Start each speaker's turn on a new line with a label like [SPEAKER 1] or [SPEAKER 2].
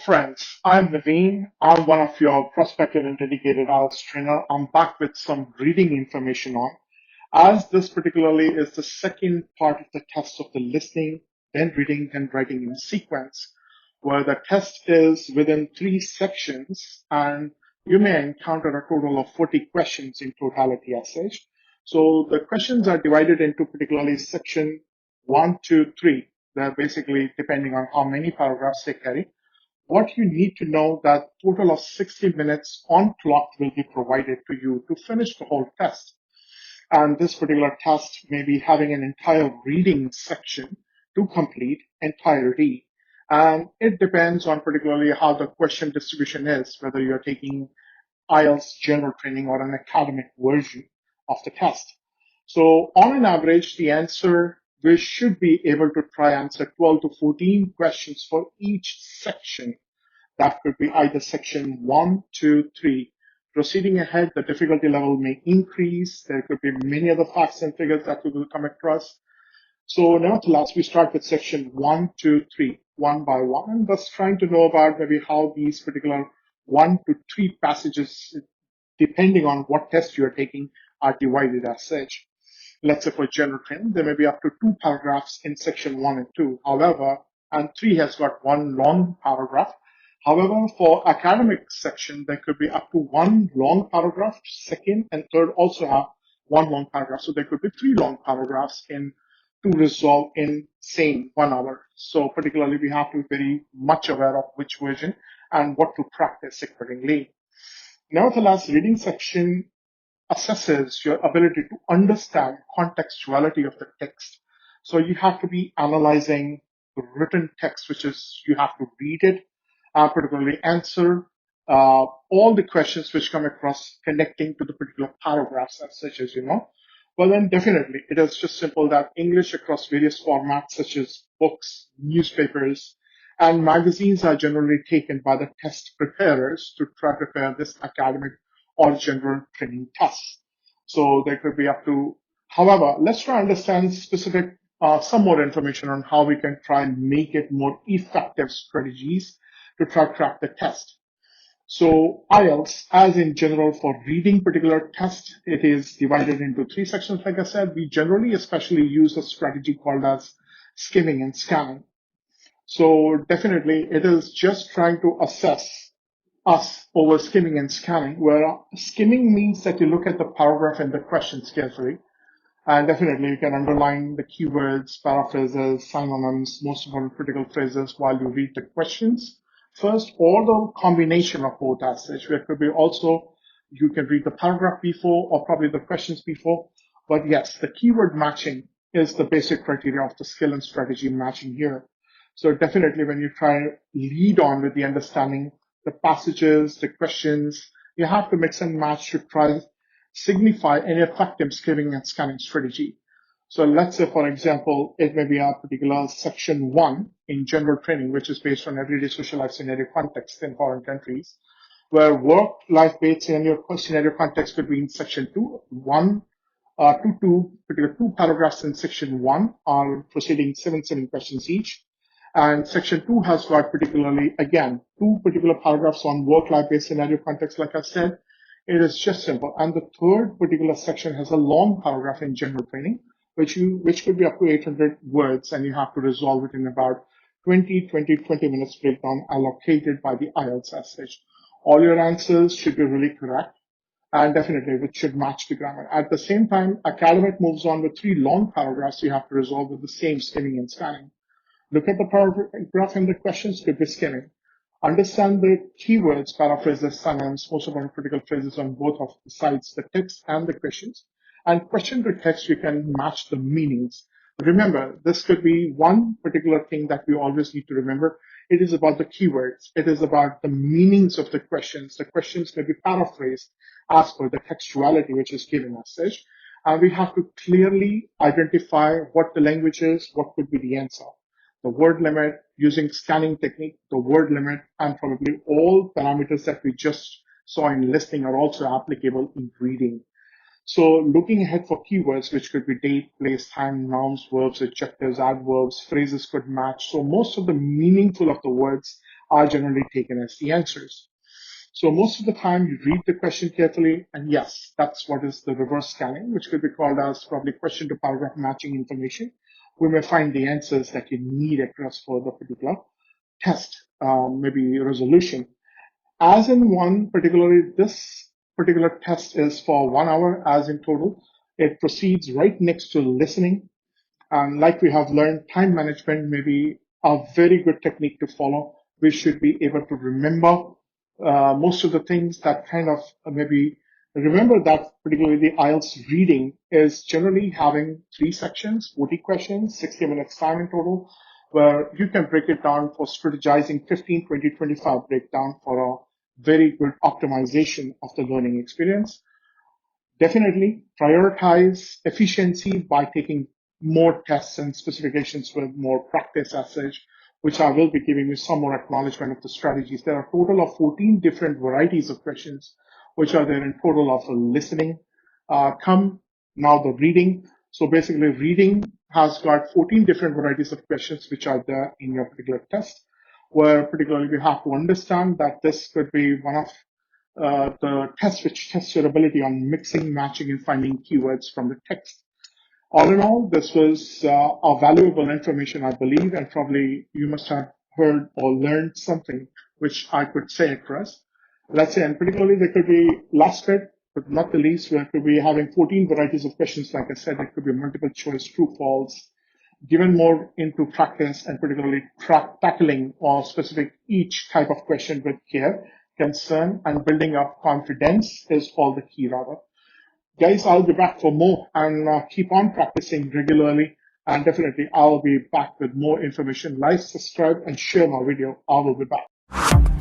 [SPEAKER 1] friends, I'm Naveen. I'm one of your prospective and dedicated IELTS trainer. I'm back with some reading information on, as this particularly is the second part of the test of the listening, then reading, then writing in sequence, where the test is within three sections and you may encounter a total of 40 questions in totality as such. So the questions are divided into particularly section 1, 2, 3. They're basically depending on how many paragraphs they carry. What you need to know that total of 60 minutes on clock will be provided to you to finish the whole test. And this particular test may be having an entire reading section to complete entirety. And it depends on particularly how the question distribution is, whether you're taking IELTS general training or an academic version of the test. So on an average, the answer, we should be able to try answer 12 to 14 questions for each section. That could be either section 1, 2, 3. Proceeding ahead, the difficulty level may increase. There could be many other facts and figures that we will come across. So nevertheless, we start with section 1, 2, 3, one by one, and thus trying to know about maybe how these particular 1 to 3 passages, depending on what test you're taking, are divided as such. Let's say for general training, there may be up to 2 paragraphs in section 1 and 2. However, and 3 has got 1 long paragraph. However, for academic section, there could be up to 1 long paragraph. Second and third also have 1 long paragraph. So there could be 3 long paragraphs to resolve in same 1 hour. So particularly, we have to be very much aware of which version and what to practice accordingly. Nevertheless, reading section assesses your ability to understand contextuality of the text. So you have to be analyzing the written text, which is you have to read it, particularly answer all the questions which come across connecting to the particular paragraphs as such as you know. Well, then definitely it is just simple that English across various formats such as books, newspapers, and magazines are generally taken by the test preparers to try to prepare this academic or general training tests. So there could be up to, however, let's try to understand specific, some more information on how we can try and make it more effective strategies to try to crack the test. So IELTS, as in general for reading particular test, it is divided into 3 sections. Like I said, we generally especially use a strategy called as skimming and scanning. So definitely it is just trying to assess us over skimming and scanning, where skimming means that you look at the paragraph and the questions carefully. And definitely you can underline the keywords, paraphrases, synonyms, most important critical phrases while you read the questions first, or the combination of both as such, where it could be also, you can read the paragraph before or probably the questions before. But yes, the keyword matching is the basic criteria of the skill and strategy matching here. So definitely when you try to lead on with the understanding the passages, the questions, you have to mix and match to try signify an effective skimming and scanning strategy. So let's say, for example, it may be a particular section 1 in general training, which is based on everyday social life scenario context in foreign countries, where work-life-based scenario context could be in section 2, 1 to 2 paragraphs in section 1 are proceeding 7 questions each. And section 2 has got particularly, again, 2 particular paragraphs on work-life-based scenario context, like I said. It is just simple. And the third particular section has a long paragraph in general training, which could be up to 800 words, and you have to resolve it in about 20 minutes breakdown allocated by the IELTS as such. All your answers should be really correct, and definitely it should match the grammar. At the same time, academic moves on with 3 long paragraphs you have to resolve with the same skimming and scanning. Look at the paragraph and the questions could be skimming. Understand the keywords, paraphrases, synonyms, most important critical phrases on both of the sides, the text and the questions. And question to text, you can match the meanings. Remember, this could be one particular thing that we always need to remember. It is about the keywords. It is about the meanings of the questions. The questions may be paraphrased as per the textuality which is given as such. And we have to clearly identify what the language is, what could be the answer. The word limit, using scanning technique, the word limit, and probably all parameters that we just saw in listening are also applicable in reading. So looking ahead for keywords, which could be date, place, time, nouns, verbs, adjectives, adverbs, phrases could match. So most of the meaningful of the words are generally taken as the answers. So most of the time you read the question carefully, and yes, that's what is the reverse scanning, which could be called as probably question to paragraph matching information. We may find the answers that you need across for the particular test, maybe resolution. As in one, particularly this particular test is for 1 hour as in total. It proceeds right next to listening. And like we have learned, time management may be a very good technique to follow. We should be able to remember most of the things that kind of maybe remember that particularly the IELTS reading is generally having 3 sections, 40 questions, 60 minutes time in total, where you can break it down for strategizing 15, 20, 25 breakdown for a very good optimization of the learning experience. Definitely prioritize efficiency by taking more tests and specifications with more practice as such, which I will be giving you some more acknowledgement of the strategies. There are a total of 14 different varieties of questions, which are there in total of listening. Come now the reading. So basically reading has got 14 different varieties of questions, which are there in your particular test, where particularly you have to understand that this could be one of the test which tests your ability on mixing, matching, and finding keywords from the text. All in all, this was a valuable information, I believe, and probably you must have heard or learned something which I could say across. Let's say, and particularly there could be last bit, but not the least, where could be having 14 varieties of questions. Like I said, it could be multiple choice, true, false, given more into practice and particularly tackling or specific each type of question with care, concern, and building up confidence is all the key rather. Guys, I'll be back for more and keep on practicing regularly. And definitely I'll be back with more information. Like, subscribe, and share my video. I will be back.